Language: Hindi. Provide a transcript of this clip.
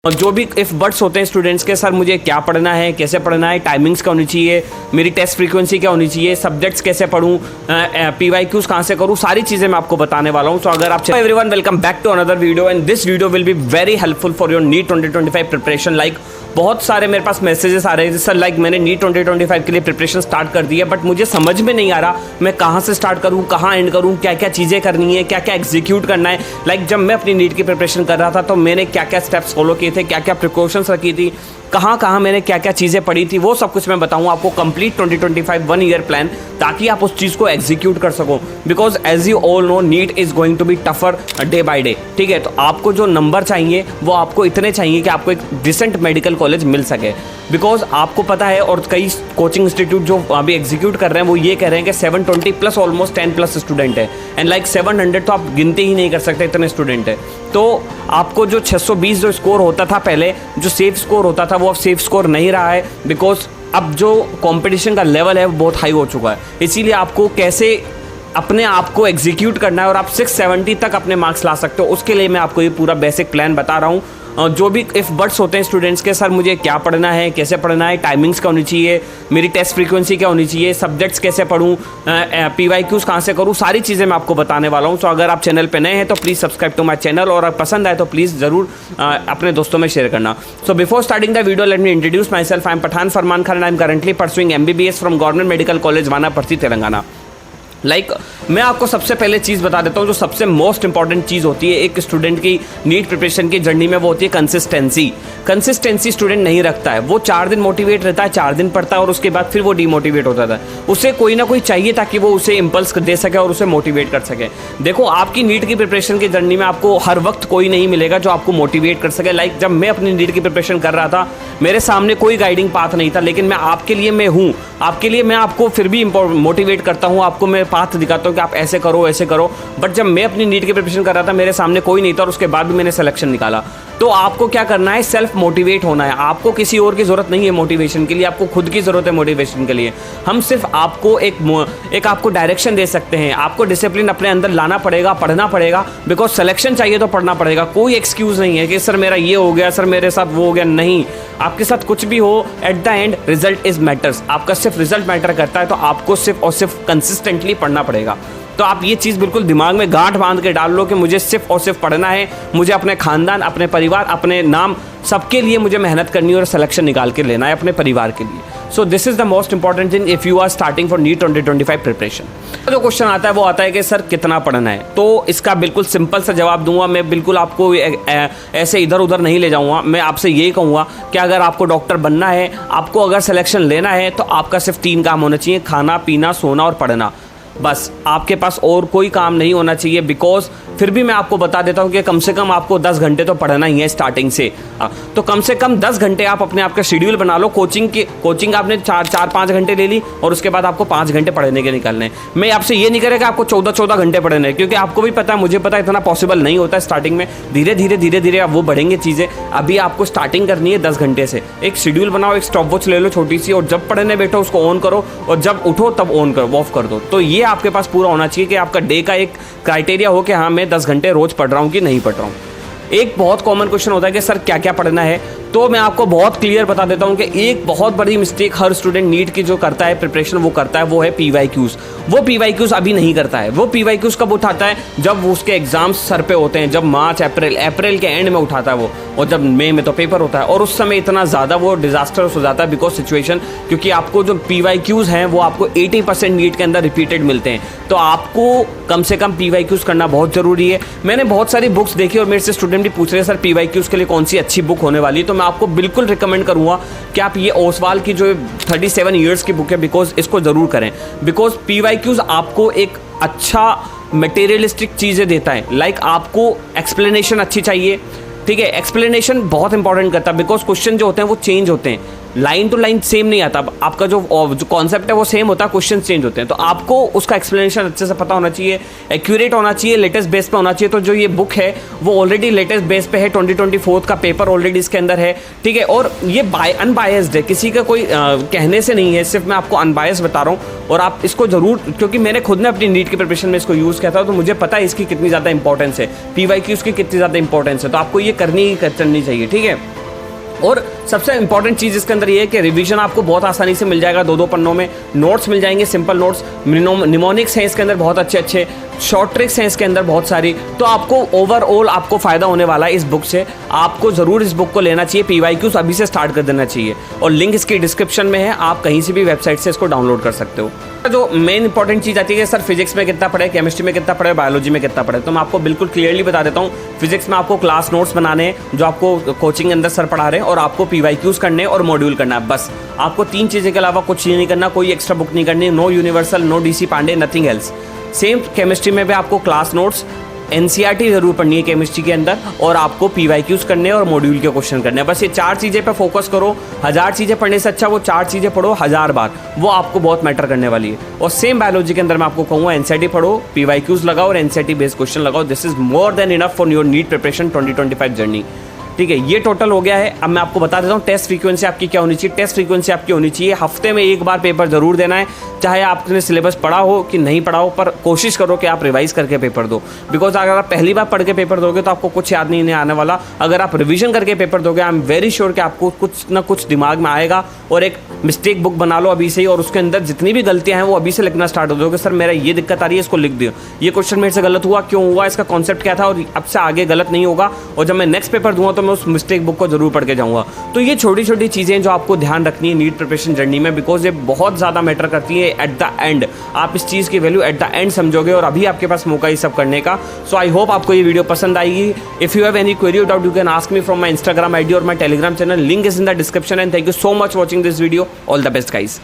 और जो भी इफ बट्स होते हैं स्टूडेंट्स के, सर मुझे क्या पढ़ना है, कैसे पढ़ना है, टाइमिंग्स क्या होनी चाहिए, मेरी टेस्ट फ्रीक्वेंसी क्या होनी चाहिए, सब्जेक्ट्स कैसे पढूं, PYQs कहाँ से करूँ, सारी चीज़ें मैं आपको बताने वाला हूँ। तो अगर आप everyone welcome back to another video and this video will be very helpful for your NEET 2025 preparation. Like बहुत सारे मेरे पास मैसेजेस आ रहे हैं सर, लाइक मैंने नीट 2025 के लिए प्रिपरेशन स्टार्ट कर दी है, बट मुझे समझ में नहीं आ रहा मैं कहाँ से स्टार्ट करूँ, कहाँ एंड करूँ, क्या क्या चीज़ें करनी है, क्या क्या एग्जीक्यूट करना है। लाइक जब मैं अपनी नीट की प्रिपरेशन कर रहा था तो मैंने क्या क्या स्टेप्स फॉलो किए थे, क्या क्या प्रिकॉशंस रखी थी, कहाँ कहाँ मैंने क्या क्या चीज़ें पढ़ी थी, वो सब कुछ मैं बताऊँ आपको कंप्लीट 2025 1 ईयर प्लान, ताकि आप उस चीज़ को एग्जीक्यूट कर सको। Because as you all know NEET is going to be tougher day by day. ठीक है, तो आपको जो नंबर चाहिए वो आपको इतने चाहिए कि आपको एक डिसेंट मेडिकल कॉलेज मिल सके। बिकॉज आपको पता है, और कई कोचिंग इंस्टीट्यूट जो अभी एग्जीक्यूट कर रहे हैं वो ये कह रहे हैं कि 720 प्लस ऑलमोस्ट 10 प्लस स्टूडेंट है, एंड लाइक 700 तो आप गिनते ही नहीं कर सकते, इतने स्टूडेंट है। तो आपको जो 620 जो स्कोर होता था पहले, जो सेफ स्कोर होता था, वो अब सेफ स्कोर नहीं रहा है। बिकॉज अब जो कंपटीशन का लेवल है वो बहुत हाई हो चुका है। इसीलिए आपको कैसे अपने आप को एग्जीक्यूट करना है और आप 670 तक अपने मार्क्स ला सकते हो, उसके लिए मैं आपको ये पूरा बेसिक प्लान बता रहा हूँ। जो भी इफ बट्स होते हैं स्टूडेंट्स के, सर मुझे क्या पढ़ना है, कैसे पढ़ना है, टाइमिंग्स क्या होनी चाहिए, मेरी टेस्ट फ्रीक्वेंसी क्या होनी चाहिए, सब्जेक्ट्स कैसे पढूं, PYQs कहाँ से करूँ, सारी चीज़ें मैं आपको बताने वाला हूँ। तो अगर आप चैनल पे नए हैं तो please subscribe to my channel, और अगर पसंद आए तो प्लीज़ ज़रूर अपने दोस्तों में शेयर करना। So before starting the video let me introduce myself. I am Pathan Farman Khan, I am currently pursuing MBBS from government medical college Wanaparthy, Telangana. मैं आपको सबसे पहले चीज़ बता देता हूँ, जो सबसे मोस्ट इंपॉर्टेंट चीज़ होती है एक स्टूडेंट की नीट प्रिपरेशन की जर्नी में, वो होती है कंसिस्टेंसी स्टूडेंट नहीं रखता है। वो 4 दिन मोटिवेट रहता है, 4 दिन पढ़ता है और उसके बाद फिर वो डीमोटिवेट हो जाता है। उसे कोई ना कोई चाहिए ताकि वो उसे इम्पल्स दे सके और उसे मोटिवेट कर सके। देखो, आपकी नीट की प्रिपरेशन की जर्नी में आपको हर वक्त कोई नहीं मिलेगा जो आपको मोटिवेट कर सके। लाइक जब मैं अपनी नीट की प्रिपरेशन कर रहा था, मेरे सामने कोई गाइडिंग पाथ नहीं था, लेकिन मैं आपके लिए मैं हूँ, आपके लिए मैं आपको फिर भी मोटिवेट करता हूँ, आपको मैं पाथ दिखाता हूँ कि आप ऐसे करो ऐसे करो। बट जब मैं अपनी नीट की प्रिपरेशन कर रहा था, मेरे सामने कोई नहीं था और उसके बाद भी मैंने सिलेक्शन निकाला। तो आपको क्या करना है, सेल्फ मोटिवेट होना है। आपको किसी और की जरूरत नहीं है मोटिवेशन के लिए, आपको खुद की जरूरत है मोटिवेशन के लिए। हम सिर्फ आपको एक आपको डायरेक्शन दे सकते हैं। आपको डिसिप्लिन अपने अंदर लाना पड़ेगा, पढ़ना पड़ेगा। बिकॉज सिलेक्शन चाहिए तो पढ़ना पड़ेगा। कोई एक्सक्यूज नहीं है कि सर मेरा ये हो गया, सर मेरे साथ वो हो गया। नहीं, आपके साथ कुछ भी हो, at the end result is matters. आपका सिर्फ रिजल्ट मैटर करता है, तो आपको सिर्फ और सिर्फ कंसिस्टेंटली पढ़ना पड़ेगा। तो आप ये चीज़ बिल्कुल दिमाग में गांठ बांध के डाल लो कि मुझे सिर्फ और सिर्फ पढ़ना है, मुझे अपने खानदान, अपने परिवार, अपने नाम, सबके लिए मुझे मेहनत करनी है और सिलेक्शन निकाल के लेना है अपने परिवार के लिए। So this is the most important thing if you are starting for NEET 2025 preparation. जो क्वेश्चन आता है वो आता है कि सर कितना पढ़ना है। तो इसका बिल्कुल सिंपल सा जवाब दूंगा मैं, बिल्कुल आपको ऐसे इधर उधर नहीं ले जाऊंगा। मैं आपसे यही कहूँगा कि अगर आपको डॉक्टर बनना है, आपको अगर सिलेक्शन लेना है, तो आपका सिर्फ 3 काम होना चाहिए: खाना, पीना, सोना और पढ़ना। बस आपके पास और कोई काम नहीं होना चाहिए। बिकॉज फिर भी मैं आपको बता देता हूँ कि कम से कम आपको 10 घंटे तो पढ़ना ही है स्टार्टिंग से। तो कम से कम 10 घंटे आप अपने आप का शेड्यूल बना लो। कोचिंग आपने 4-5 घंटे ले ली और उसके बाद आपको 5 घंटे पढ़ने के निकालने हैं। मैं आपसे ये नहीं करेगा आपको 14-14 घंटे पढ़ने हैं, क्योंकि आपको भी पता है, मुझे पता है, इतना पॉसिबल नहीं होता है स्टार्टिंग में। धीरे धीरे अब वो बढ़ेंगे चीज़ें। अभी आपको स्टार्टिंग करनी है 10 घंटे से। एक शेड्यूल बनाओ, एक स्टॉप वॉच ले लो छोटी सी, और जब पढ़ने बैठो उसको ऑन करो, और जब उठो तब ऑन करो, ऑफ कर दो। तो ये आपके पास पूरा होना चाहिए कि आपका डे का एक क्राइटेरिया हो कि हाँ मैं 10 घंटे रोज पढ़ रहा हूँ कि नहीं पढ़ रहा हूँ। एक बहुत कॉमन क्वेश्चन होता है कि सर क्या क्या पढ़ना है। तो मैं आपको बहुत क्लियर बता देता हूँ कि एक बहुत बड़ी मिस्टेक हर स्टूडेंट नीट की जो करता है प्रिपरेशन, वो करता है, वो है PYQs। वो PYQs अभी नहीं करता है। वो PYQs कब उठाता है? जब उसके एग्जाम्स सर पे होते हैं, जब मार्च अप्रैल के एंड में उठाता है वो, और जब मई में तो पेपर होता है, और उस समय इतना ज़्यादा वो डिजास्टर्स हो जाता है बिकॉज सिचुएशन, क्योंकि आपको जो PYQs हैं वो आपको 80% नीट के अंदर रिपीटेड मिलते हैं। तो आपको कम से कम PYQs करना बहुत ज़रूरी है। मैंने बहुत सारी बुक्स देखी और मेरे से स्टूडेंट भी पूछ रहे हैं सर PYQs के लिए कौन सी अच्छी बुक होने वाली है। तो मैं आपको बिल्कुल रिकमेंड करूंगा कि आप ये ओसवाल की जो 37 ईयर्स की बुक है, बिकॉज इसको ज़रूर करें। बिकॉज PYQs आपको एक अच्छा मटेरियलिस्टिक चीज़ें देता है। लाइक आपको एक्सप्लेनेशन अच्छी चाहिए, ठीक है, एक्सप्लेनेशन बहुत इंपॉर्टेंट करता है। बिकॉज क्वेश्चन जो होते हैं वो चेंज होते हैं, लाइन टू लाइन सेम नहीं आता। आपका जो कॉन्सेप्ट है वो सेम होता है, क्वेश्चन चेंज होते हैं। तो आपको उसका एक्सप्लेनेशन अच्छे से पता होना चाहिए, एक्यूरेट होना चाहिए, लेटेस्ट बेस पे होना चाहिए। तो जो ये बुक है वो ऑलरेडी लेटेस्ट बेस पे है, 2024 का पेपर ऑलरेडी इसके अंदर है, ठीक है। और ये अनबायस्ड है, किसी का कोई कहने से नहीं है, सिर्फ मैं आपको अनबायस्ड बता रहा हूँ। और आप इसको जरूर, क्योंकि मैंने खुद ने अपनी नीट की प्रिपरेशन में इसको यूज़ किया था, तो मुझे पता है इसकी कितनी ज़्यादा इंपॉर्टेंस है, PYQs की कितनी ज़्यादा इंपॉर्टेंस है। तो आपको ये करनी ही करनी चाहिए, ठीक है। और सबसे इंपॉर्टेंट चीज़ इसके अंदर ये है कि रिवीजन आपको बहुत आसानी से मिल जाएगा, 2-2 पन्नों में नोट्स मिल जाएंगे, सिंपल नोट्स, निमोनिक्स हैं इसके अंदर बहुत अच्छे, शॉर्ट ट्रिक्स हैं इसके अंदर बहुत सारी। तो आपको ओवरऑल आपको फ़ायदा होने वाला है इस बुक से। आपको ज़रूर इस बुक को लेना चाहिए, PYQs अभी से स्टार्ट कर देना चाहिए, और लिंक इसकी डिस्क्रिप्शन में है, आप कहीं से भी वेबसाइट से इसको डाउनलोड कर सकते हो। जो मेन इंपॉर्टेंट चीज़ आती है सर फिजिक्स में कितना पढ़े, केमिस्ट्री में कितना पढ़े, बायोलॉजी में कितना पढ़े, तो मैं आपको बिल्कुल क्लियरली बता देता हूँ। फिजिक्स में आपको क्लास नोट्स बनाने हैं जो आपको कोचिंग के अंदर सर पढ़ा रहे हैं, और आपको PYQs करने और मॉड्यूल करना है, बस आपको 3 चीज़ें के अलावा कुछ नहीं करना, कोई एक्स्ट्रा बुक नहीं करनी, no universal, no DC Pandey, nothing else. Same chemistry में भी आपको क्लास नोट्स, NCERT जरूर पढ़नी है केमिस्ट्री के अंदर, और आपको PYQs करने और मॉड्यूल के क्वेश्चन करने हैं, बस ये 4 चीज़ें पे फोकस करो। 1000 चीज़ें पढ़ने से अच्छा वो 4 चीज़ें पढ़ो 1000 बार, वो आपको बहुत मैटर करने वाली है। और सेम बायोलॉजी के अंदर मैं आपको कहूँगा NCERT पढ़ो, PYQs लगाओ और NCERT बेस्ड क्वेश्चन लगाओ। This is more than enough for your NEET preparation 2025 journey, ठीक है। ये टोटल हो गया है। अब मैं आपको बता देता हूँ टेस्ट फ्रीक्वेंसी आपकी क्या होनी चाहिए। टेस्ट फ्रीक्वेंसी आपकी होनी चाहिए हफ्ते में 1 बार पेपर जरूर देना है, चाहे आपने सिलेबस पढ़ा हो कि नहीं पढ़ा हो, पर कोशिश करो कि आप रिवाइज करके पेपर दो। बिकॉज अगर आप पहली बार पढ़ के पेपर दोगे तो आपको कुछ याद नहीं आने वाला। अगर आप रिविजन करके पेपर दोगे, आई एम वेरी श्योर कि आपको कुछ ना कुछ दिमाग में आएगा, और एक मिस्टेक बुक बना लो अभी से ही, और उसके अंदर जितनी भी गलतियां हैं वो अभी से लिखना स्टार्ट हो दोगे। सर मेरा ये दिक्कत आ रही है, इसको लिख दियो, ये क्वेश्चन मेरे से गलत हुआ, क्यों हुआ, इसका कॉन्सेप्ट क्या था, और अब से आगे गलत नहीं होगा। और जब मैं नेक्स्ट पेपर दूंगा तो मैं उस मिस्टेक बुक को जरूर पढ़ के जाऊंगा। तो ये छोटी छोटी चीज़ें जो आपको ध्यान रखनी है नीट प्रिपरेशन जर्नी में, बिकॉज ये बहुत ज़्यादा मैटर करती है एट द एंड। आप इस चीज़ की वैल्यू एट द एंड समझोगे, और अभी आपके पास मौका ये सब करने का। सो आई होप आपको ये वीडियो पसंद आएगी। If you have any query और doubt, you can ask me from my Instagram ID और my Telegram channel, link is in the description. And thank you so much watching this video. All the best guys.